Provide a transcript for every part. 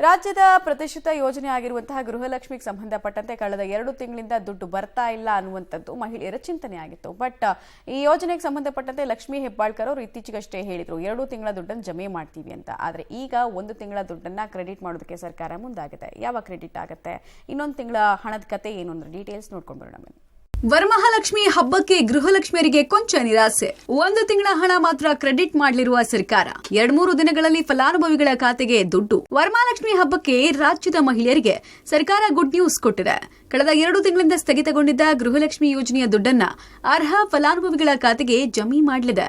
ರಾಜ್ಯದ ಪ್ರತಿಷ್ಠಿತ ಯೋಜನೆ ಆಗಿರುವಂತಹ ಗೃಹಲಕ್ಷ್ಮಿಗೆ ಸಂಬಂಧಪಟ್ಟಂತೆ ಕಳೆದ 2 ತಿಂಗಳಿಂದ ದುಡ್ಡು ಬರ್ತಾ ಇಲ್ಲ ಅನ್ನುವಂಥದ್ದು ಮಹಿಳೆಯರ ಚಿಂತನೆಯಾಗಿತ್ತು. ಬಟ್ ಈ ಯೋಜನೆಗೆ ಸಂಬಂಧಪಟ್ಟಂತೆ ಲಕ್ಷ್ಮೀ ಹೆಬ್ಬಾಳ್ಕರ್ ಅವರು ಇತ್ತೀಚೆಗಷ್ಟೇ ಹೇಳಿದ್ರು 2 ತಿಂಗಳ ದುಡ್ಡನ್ನು ಜಮೆ ಮಾಡ್ತೀವಿ ಅಂತ. ಆದರೆ ಈಗ 1 ತಿಂಗಳ ದುಡ್ಡನ್ನ ಕ್ರೆಡಿಟ್ ಮಾಡೋದಕ್ಕೆ ಸರ್ಕಾರ ಮುಂದಾಗಿದೆ. ಯಾವಾಗ ಕ್ರೆಡಿಟ್ ಆಗುತ್ತೆ, ಇನ್ನೊಂದು ತಿಂಗಳ ಹಣದ ಕತೆ ಏನು ಅಂದ್ರೆ ಡೀಟೇಲ್ಸ್ ನೋಡ್ಕೊಂಡು ಬರೋಣ. ವರಮಹಾಲಕ್ಷ್ಮಿ ಹಬ್ಬಕ್ಕೆ ಗೃಹಲಕ್ಷ್ಮಿಯರಿಗೆ ಕೊಂಚ ನಿರಾಸೆ. 1 ತಿಂಗಳ ಹಣ ಮಾತ್ರ ಕ್ರೆಡಿಟ್ ಮಾಡಲಿರುವ ಸರ್ಕಾರ 2-3 ದಿನಗಳಲ್ಲಿ ಫಲಾನುಭವಿಗಳ ಖಾತೆಗೆ ದುಡ್ಡು. ವರಮಹಾಲಕ್ಷ್ಮಿ ಹಬ್ಬಕ್ಕೆ ರಾಜ್ಯದ ಮಹಿಳೆಯರಿಗೆ ಸರ್ಕಾರ ಗುಡ್ ನ್ಯೂಸ್ ಕೊಟ್ಟಿದೆ. ಕಳೆದ 2 ತಿಂಗಳಿಂದ ಸ್ಥಗಿತಗೊಂಡಿದ್ದ ಗೃಹಲಕ್ಷ್ಮಿ ಯೋಜನೆಯ ದುಡ್ಡನ್ನ ಅರ್ಹ ಫಲಾನುಭವಿಗಳ ಖಾತೆಗೆ ಜಮೆ ಮಾಡಲಿದೆ.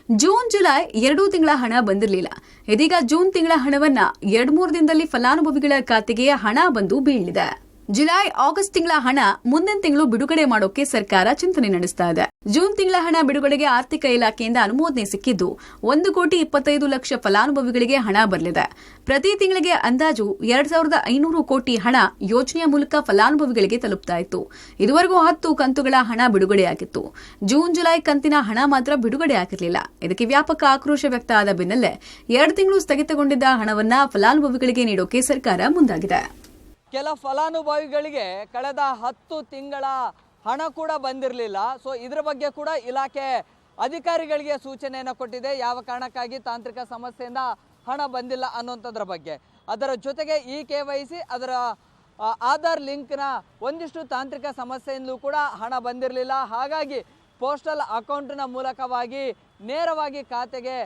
ಜೂನ್ ಜುಲೈ 2 ತಿಂಗಳ ಹಣ ಬಂದಿರಲಿಲ್ಲ. ಇದೀಗ ಜೂನ್ ತಿಂಗಳ ಹಣವನ್ನ 2-3 ದಿನದಲ್ಲಿ ಫಲಾನುಭವಿಗಳ ಖಾತೆಗೆ ಹಣ ಬಂದು ಬೀಳಲಿದೆ. ಜುಲೈ ಆಗಸ್ಟ್ ತಿಂಗಳ ಹಣ ಮುಂದಿನ ತಿಂಗಳು ಬಿಡುಗಡೆ ಮಾಡೋಕೆ ಸರ್ಕಾರ ಚಿಂತನೆ ನಡೆಸ್ತಾ ಇದೆ. ಜೂನ್ ತಿಂಗಳ ಹಣ ಬಿಡುಗಡೆಗೆ ಆರ್ಥಿಕ ಇಲಾಖೆಯಿಂದ ಅನುಮೋದನೆ ಸಿಕ್ಕಿದ್ದು 1,25,00,000 ಫಲಾನುಭವಿಗಳಿಗೆ ಹಣ ಬರಲಿದೆ. ಪ್ರತಿ ತಿಂಗಳಿಗೆ ಅಂದಾಜು 2,500 ಕೋಟಿ ಹಣ ಯೋಜನೆಯ ಮೂಲಕ ಫಲಾನುಭವಿಗಳಿಗೆ ತಲುಪ್ತಾ ಇತ್ತು. ಇದುವರೆಗೂ 10 ಕಂತುಗಳ ಹಣ ಬಿಡುಗಡೆಯಾಗಿತ್ತು. ಜೂನ್ ಜುಲೈ ಕಂತಿನ ಹಣ ಮಾತ್ರ ಬಿಡುಗಡೆ ಆಗಿರಲಿಲ್ಲ. ಇದಕ್ಕೆ ವ್ಯಾಪಕ ಆಕ್ರೋಶ ವ್ಯಕ್ತ ಆದ ಬೆನ್ನಲ್ಲೇ 2 ತಿಂಗಳು ಸ್ಥಗಿತಗೊಂಡಿದ್ದ ಹಣವನ್ನ ಫಲಾನುಭವಿಗಳಿಗೆ ನೀಡೋಕೆ ಸರ್ಕಾರ ಮುಂದಾಗಿದೆ. ಕೆಲ ಫಲಾನುಭವಿಗಳಿಗೆ ಕಳೆದ 10 ತಿಂಗಳ ಹಣ ಕೂಡ ಬಂದಿರಲಿಲ್ಲ. ಸೊ ಇದರ ಬಗ್ಗೆ ಕೂಡ ಇಲಾಖೆ ಅಧಿಕಾರಿಗಳಿಗೆ ಸೂಚನೆಯನ್ನು ಕೊಟ್ಟಿದೆ. ಯಾವ ಕಾರಣಕ್ಕಾಗಿ ತಾಂತ್ರಿಕ ಸಮಸ್ಯೆಯಿಂದ ಹಣ ಬಂದಿಲ್ಲ ಅನ್ನೋಂಥದ್ರ ಬಗ್ಗೆ. ಅದರ ಜೊತೆಗೆ ಈ KYC ಅದರ ಆಧಾರ್ ಲಿಂಕ್ನ ಒಂದಿಷ್ಟು ತಾಂತ್ರಿಕ ಸಮಸ್ಯೆಯಿಂದಲೂ ಕೂಡ ಹಣ ಬಂದಿರಲಿಲ್ಲ. ಹಾಗಾಗಿ ಪೋಸ್ಟಲ್ ಅಕೌಂಟ್ನ ಮೂಲಕವಾಗಿ ನೇರವಾಗಿ ಖಾತೆಗೆ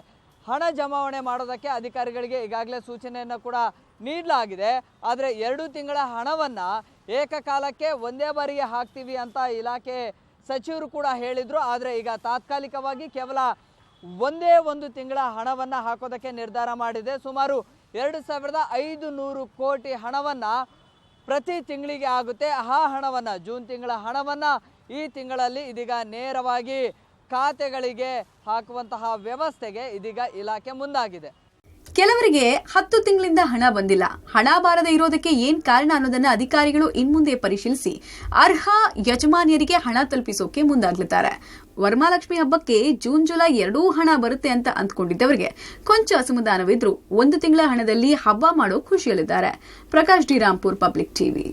ಹಣ ಜಮಾವಣೆ ಮಾಡೋದಕ್ಕೆ ಅಧಿಕಾರಿಗಳಿಗೆ ಈಗಾಗಲೇ ಸೂಚನೆಯನ್ನು ಕೂಡ ನೀಡಲಾಗಿದೆ. ಆದರೆ 2 ತಿಂಗಳ ಹಣವನ್ನು ಏಕಕಾಲಕ್ಕೆ ಒಂದೇ ಬಾರಿಗೆ ಹಾಕ್ತೀವಿ ಅಂತ ಇಲಾಖೆ ಸಚಿವರು ಕೂಡ ಹೇಳಿದರು. ಆದರೆ ಈಗ ತಾತ್ಕಾಲಿಕವಾಗಿ ಕೇವಲ ಒಂದೇ 1 ತಿಂಗಳ ಹಣವನ್ನು ಹಾಕೋದಕ್ಕೆ ನಿರ್ಧಾರ ಮಾಡಿದೆ. ಸುಮಾರು 2,500 ಕೋಟಿ ಹಣವನ್ನು ಪ್ರತಿ ತಿಂಗಳಿಗೆ ಆಗುತ್ತೆ. ಆ ಹಣವನ್ನು ಜೂನ್ ತಿಂಗಳ ಹಣವನ್ನು ಈ ತಿಂಗಳಲ್ಲಿ ಇದೀಗ ನೇರವಾಗಿ ಖಾತೆಗಳಿಗೆ ಹಾಕುವಂತಹ ವ್ಯವಸ್ಥೆಗೆ ಇದೀಗ ಇಲಾಖೆ ಮುಂದಾಗಿದೆ. ಕೆಲವರಿಗೆ 10 ತಿಂಗಳಿಂದ ಹಣ ಬಂದಿಲ್ಲ. ಹಣ ಬಾರದೆ ಇರೋದಕ್ಕೆ ಏನ್ ಕಾರಣ ಅನ್ನೋದನ್ನ ಅಧಿಕಾರಿಗಳು ಇನ್ಮುಂದೆ ಪರಿಶೀಲಿಸಿ ಅರ್ಹ ಯಜಮಾನಿಯರಿಗೆ ಹಣ ತಲುಪಿಸೋಕೆ ಮುಂದಾಗ್ಲಿದ್ದಾರೆ. ವರಮಹಾಲಕ್ಷ್ಮಿ ಹಬ್ಬಕ್ಕೆ ಜೂನ್ ಜುಲೈ 2 ಹಣ ಬರುತ್ತೆ ಅಂತ ಅಂದ್ಕೊಂಡಿದ್ದವರಿಗೆ ಕೊಂಚ ಅಸಮಾಧಾನವಿದ್ರು 1 ತಿಂಗಳ ಹಣದಲ್ಲಿ ಹಬ್ಬ ಮಾಡೋ ಖುಷಿಯಲ್ಲಿದ್ದಾರೆ. Prakash D Rampur, public TV.